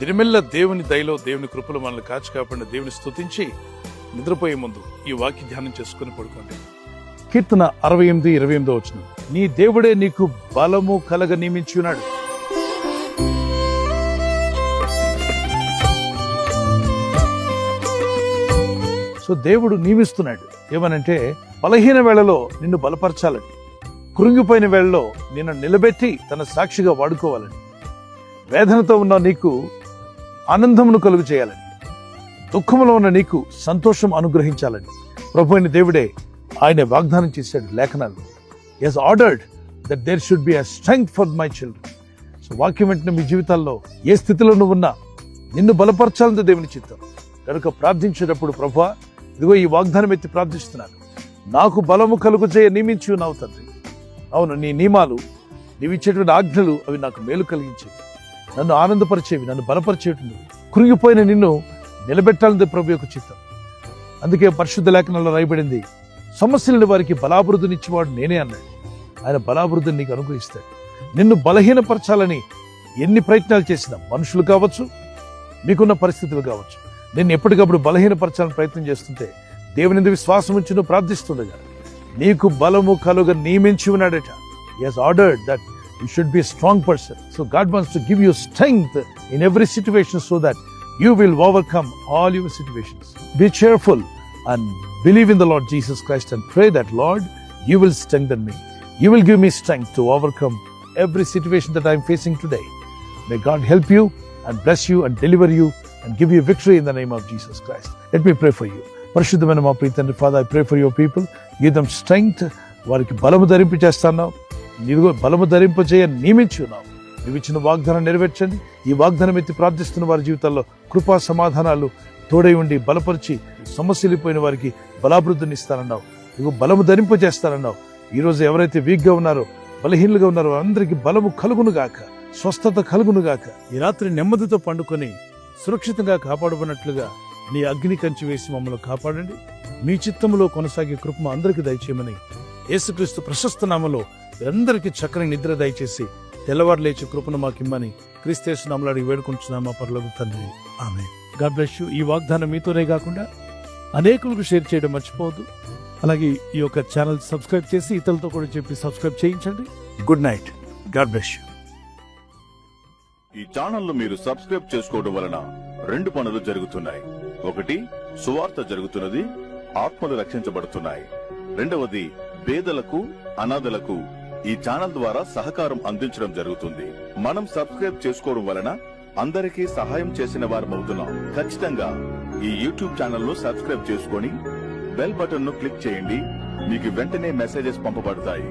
దినమెల్ల దేవుని దయలో దేవుని కృపలో మనల్ని కాచి కాపాడిన దేవుని స్తుతించి నిద్రపోయే ముందు ఈ వాక్య ధ్యానం చేసుకుని పడుకోండి. కీర్తన 68:28 నీ దేవుడే నీకు బలము కలగ నియమించి ఉన్నాడు. సో దేవుడు నియమిస్తున్నాడు ఏమనంటే, బలహీన వేళలో నిన్ను బలపరచాలని, కృంగిపోయిన వేళలో నిన్ను నిలబెట్టి తన సాక్షిగా వాడుకోవాలని, వేదనతో ఉన్న నీకు ఆనందమును కలుగు చేయాలని, దుఃఖంలో ఉన్న నీకు సంతోషం అనుగ్రహించాలని ప్రభు అయిన దేవుడే ఆయన వాగ్దానం చేశాడు లేఖనాలు. He has ordered that there should be a strength for my children. So వాక్యం వెంటనే మీ జీవితాల్లో ఏ స్థితిలో నువ్వు ఉన్నా నిన్ను బలపరచాలని దేవుని చిత్తం. కనుక ప్రార్థించేటప్పుడు ప్రభువా ఇదిగో ఈ వాగ్దానం ఎత్తి ప్రార్థిస్తున్నాను, నాకు బలము కలుగు చేయ నియమించి ఉన్నావు తండ్రి. అవును, నీ నియమాలు, నీవు ఇచ్చేటువంటి ఆజ్ఞలు అవి నాకు మేలు కలిగించేవి, నన్ను ఆనందపరిచేవి, నన్ను బలపరిచేవి, కృంగిపోయిన నిన్ను నిలబెట్టాలని ప్రభు యొక్క చిత్తం. అందుకే పరిశుద్ధ లేఖనంలో రాయబడింది, సమస్యలను వారికి బలాభివృద్ధినిచ్చేవాడు నేనే అన్నాడు. ఆయన బలాభివృద్ధిని నీకు అనుగ్రహిస్తాడు. నిన్ను బలహీనపరచాలని ఎన్ని ప్రయత్నాలు చేసినా, మనుషులు కావచ్చు, మీకున్న పరిస్థితులు కావచ్చు, నిన్ను ఎప్పటికప్పుడు బలహీనపరచాలని ప్రయత్నం చేస్తుంటే దేవుని యందు విశ్వాసం ఉంచి నువ్వు ప్రార్థిస్తుండగా నీకు బలము కలుగ నియమించి ఉన్నాడట. He has ordered that you should be a strong person. So God wants to give you strength in every situation so that you will overcome all your situations. Be cheerful and believe in the Lord Jesus Christ and pray that, Lord, you will strengthen me. You will give me strength to overcome every situation that I am facing today. May God help you and bless you and deliver you and give you victory in the name of Jesus Christ. Let me pray for you. పరిశుద్ధమైన మా ప్రియ తండ్రి, Father, I pray for your people. Give them strength. వారికి బలము ధరింపు చేస్తున్నావు, నీవు బలము ధరింపు చేయ నియమించి ఉన్నావు. నువ్వు ఇచ్చిన వాగ్దానం నెరవేర్చండి. ఈ వాగ్దానం ఎత్తి ప్రార్థిస్తున్న వారి జీవితాల్లో కృపా సమాధానాలు తోడై ఉండి బలపరిచి, సమస్యలిపోయిన వారికి బలాభివృద్ధిని ఇస్తానన్నావు, నువ్వు బలము ధరింపు చేస్తానన్నావు. ఈరోజు ఎవరైతే వీక్గా ఉన్నారో, బలహీనులుగా ఉన్నారో అందరికీ బలము కలుగును గాక, స్వస్థత కలుగును గాక. ఈ రాత్రి నెమ్మదితో పండుకొని సురక్షితంగా కాపాడబడినట్లుగా నీ అగ్ని కంచి వేసి మమ్మల్ని కాపాడండి. మీ చిత్తములో కొనసాగే కృపను అందరికీ దయచేయమని యేసుక్రీస్తు ప్రశస్త నామములో అందరికీ చక్కని నిద్ర దయచేసి తెల్లవారు లేచి కృపను మాకిమ్మని క్రీస్తు నామములో అడిగి వేడుకుంటున్నాం మా పరలోక తండ్రి, ఆమేన్. God bless you. ఈ వాగ్దానం మీతోనే కాకుండా అనేకులకు షేర్ చేయడం మర్చిపోవద్దు. అలాగే ఈ యొక్క ఛానల్ సబ్స్క్రైబ్ చేసి ఇతరులతో కూడా చెప్పి సబ్స్క్రైబ్ చేయించండి. Good night. God bless you. ఈ ఛానల్ మీరు సబ్స్క్రైబ్ చేసుకోవడం వలన 2 పనులు జరుగుతున్నాయి. ఒకటి, సువార్త జరుగుతున్నది, ఆత్మలు రక్షించబడుతున్నాయి. రెండవది, పేదలకు, అనాథలకు ఈ ఛానల్ ద్వారా సహకారం అందించడం జరుగుతుంది. మనం సబ్స్క్రైబ్ చేసుకోవడం వలన అందరికీ సహాయం చేసిన వారమవుతున్నాం. ఖచ్చితంగా ఈ యూట్యూబ్ ఛానల్ ను సబ్స్క్రైబ్ చేసుకొని బెల్ బటన్ ను క్లిక్ చేయండి. మీకు వెంటనే మెసేజెస్ పంపబడతాయి.